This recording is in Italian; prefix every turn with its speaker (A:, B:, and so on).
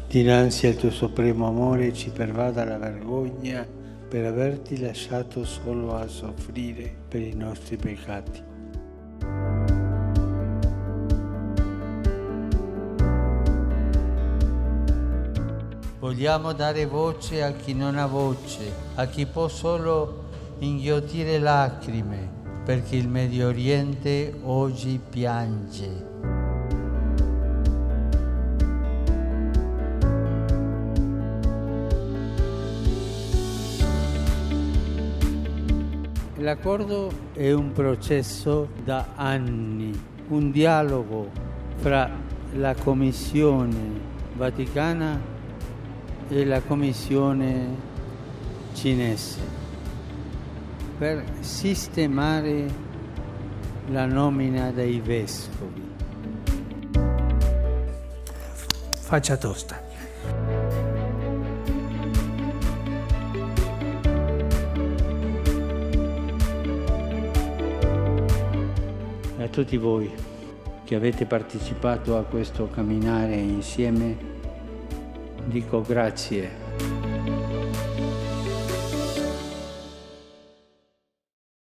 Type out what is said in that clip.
A: Dinanzi al tuo supremo amore ci pervada la vergogna per averti lasciato solo a soffrire per i nostri peccati. Vogliamo dare voce a chi non ha voce, a chi può solo inghiottire lacrime, perché il Medio Oriente oggi piange. L'accordo è un processo da anni, un dialogo fra la Commissione Vaticana e la Commissione cinese per sistemare la nomina dei vescovi.
B: Faccia tosta.
A: A tutti voi che avete partecipato a questo camminare insieme, dico grazie